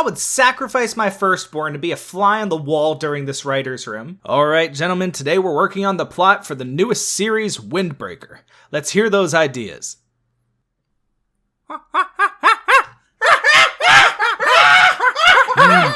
I would sacrifice my firstborn to be a fly on the wall during this writer's room. Alright, gentlemen, today we're working on the plot for the newest series, Windbreaker. Let's hear those ideas.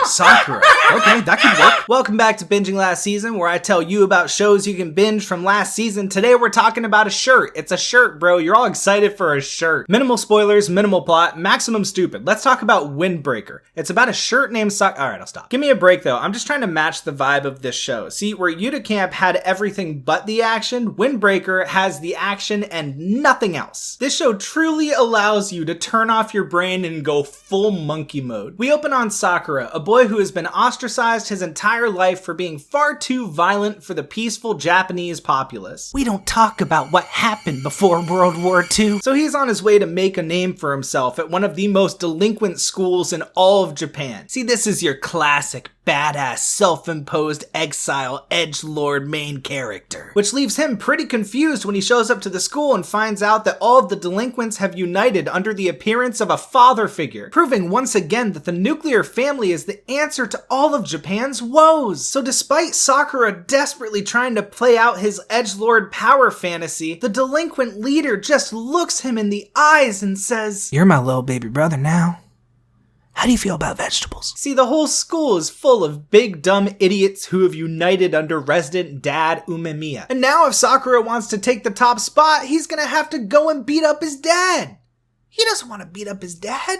Sakura. Okay, that could work. Welcome back to Binging Last Season, where I tell you about shows you can binge from last season. Today we're talking about a shirt. It's a shirt, bro. You're all excited for a shirt. Minimal spoilers, minimal plot, maximum stupid. Let's talk about Windbreaker. It's about a shirt named Alright, I'll stop. Give me a break though. I'm just trying to match the vibe of this show. See, where Yuta Camp had everything but the action, Windbreaker has the action and nothing else. This show truly allows you to turn off your brain and go full monkey mode. We open on Sakura, a boy who has been ostracized his entire life for being far too violent for the peaceful Japanese populace. We don't talk about what happened before World War II. So he's on his way to make a name for himself at one of the most delinquent schools in all of Japan. See, this is your classic badass, self-imposed exile edgelord main character, which leaves him pretty confused when he shows up to the school and finds out that all of the delinquents have united under the appearance of a father figure, proving once again that the nuclear family is the answer to all of Japan's woes. So despite Sakura desperately trying to play out his edgelord power fantasy, the delinquent leader just looks him in the eyes and says, "You're my little baby brother now. How do you feel about vegetables?" See, the whole school is full of big dumb idiots who have united under resident dad Umemiya. And now if Sakura wants to take the top spot, he's gonna have to go and beat up his dad. He doesn't want to beat up his dad.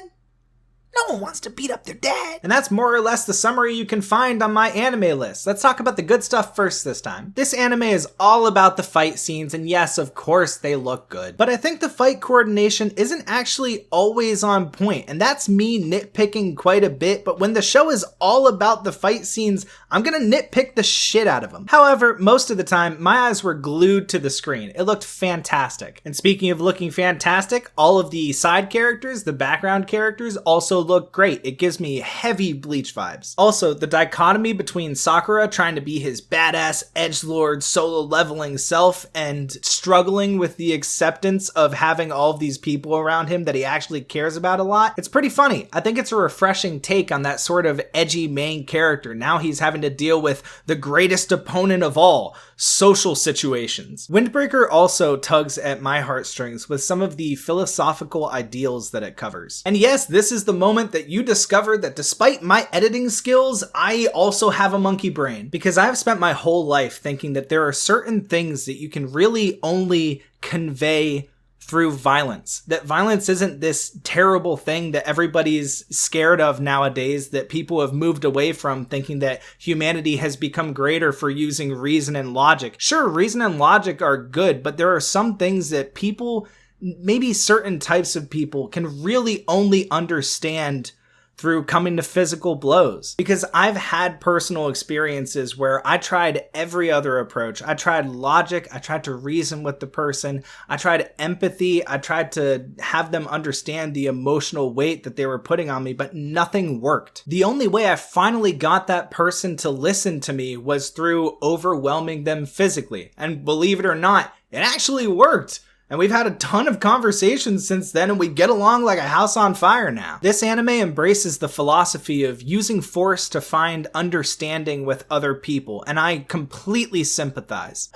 No one wants to beat up their dad. And that's more or less the summary you can find on my anime list. Let's talk about the good stuff first this time. This anime is all about the fight scenes, and yes, of course, they look good. But I think the fight coordination isn't actually always on point, and that's me nitpicking quite a bit, but when the show is all about the fight scenes, I'm gonna nitpick the shit out of them. However, most of the time, my eyes were glued to the screen. It looked fantastic. And speaking of looking fantastic, all of the side characters, the background characters, also look great. It gives me heavy Bleach vibes. Also, the dichotomy between Sakura trying to be his badass edgelord solo leveling self and struggling with the acceptance of having all of these people around him that he actually cares about a lot, it's pretty funny. I think it's a refreshing take on that sort of edgy main character. Now he's having to deal with the greatest opponent of all, social situations. Windbreaker also tugs at my heartstrings with some of the philosophical ideals that it covers. And yes, this is the moment that you discovered that despite my editing skills, I also have a monkey brain. Because I've spent my whole life thinking that there are certain things that you can really only convey through violence. That violence isn't this terrible thing that everybody's scared of nowadays, that people have moved away from, thinking that humanity has become greater for using reason and logic. Sure, reason and logic are good, but there are some things that people, maybe certain types of people, can really only understand through coming to physical blows. Because I've had personal experiences where I tried every other approach. I tried logic, I tried to reason with the person, I tried empathy, I tried to have them understand the emotional weight that they were putting on me, but nothing worked. The only way I finally got that person to listen to me was through overwhelming them physically. And believe it or not, it actually worked. And we've had a ton of conversations since then, and we get along like a house on fire now. This anime embraces the philosophy of using force to find understanding with other people, and I completely sympathize.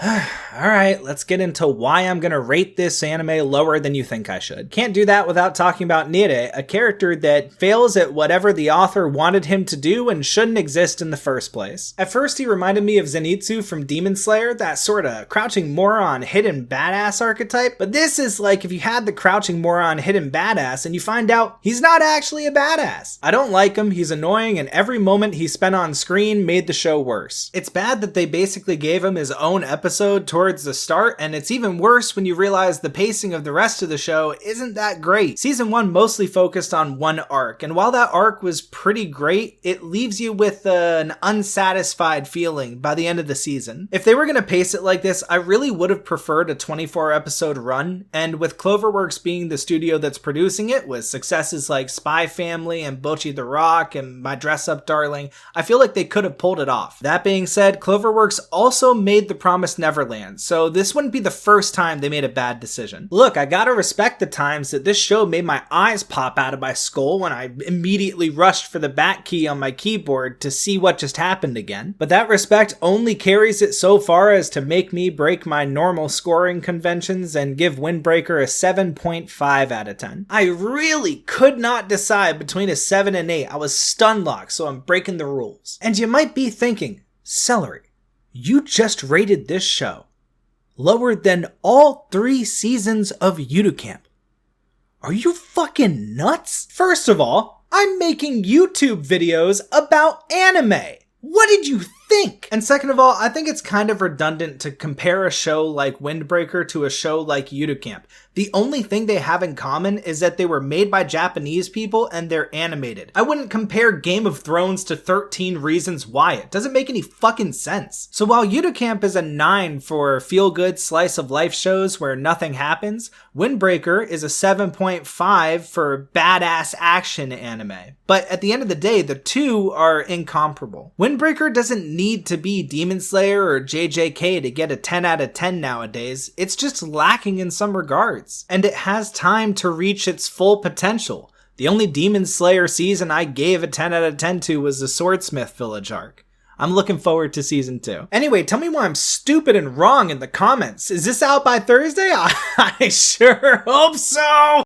Alright, let's get into why I'm gonna rate this anime lower than you think I should. Can't do that without talking about Nire, a character that fails at whatever the author wanted him to do and shouldn't exist in the first place. At first, he reminded me of Zenitsu from Demon Slayer, that sorta crouching moron hidden badass archetype. But this is like if you had the crouching moron hidden badass and you find out he's not actually a badass. I don't like him, he's annoying, and every moment he spent on screen made the show worse. It's bad that they basically gave him his own episode towards the start, and it's even worse when you realize the pacing of the rest of the show isn't that great. Season 1 mostly focused on one arc, and while that arc was pretty great, it leaves you with an unsatisfied feeling by the end of the season. If they were gonna pace it like this, I really would have preferred a 24 episode run, and with Cloverworks being the studio that's producing it, with successes like Spy Family and Bocchi the Rock and My Dress Up Darling, I feel like they could have pulled it off. That being said, Cloverworks also made The Promised Neverland, so this wouldn't be the first time they made a bad decision. Look, I gotta respect the times that this show made my eyes pop out of my skull when I immediately rushed for the back key on my keyboard to see what just happened again. But that respect only carries it so far as to make me break my normal scoring conventions and give Windbreaker a 7.5 out of 10. I really could not decide between a 7 and 8. I was stun locked, so I'm breaking the rules. And you might be thinking, Celery, you just rated this show lower than all 3 seasons of Uticamp. Are you fucking nuts? First of all, I'm making YouTube videos about anime. What did you think? And second of all, I think it's kind of redundant to compare a show like Windbreaker to a show like Uticamp. The only thing they have in common is that they were made by Japanese people and they're animated. I wouldn't compare Game of Thrones to 13 Reasons Why. It doesn't make any fucking sense. So while Uticamp is a 9 for feel-good slice of life shows where nothing happens, Windbreaker is a 7.5 for badass action anime. But at the end of the day, the two are incomparable. Windbreaker doesn't need to be Demon Slayer or JJK to get a 10 out of 10 nowadays. It's just lacking in some regards. And it has time to reach its full potential. The only Demon Slayer season I gave a 10 out of 10 to was the Swordsmith Village arc. I'm looking forward to season 2. Anyway, tell me why I'm stupid and wrong in the comments. Is this out by Thursday? I sure hope so!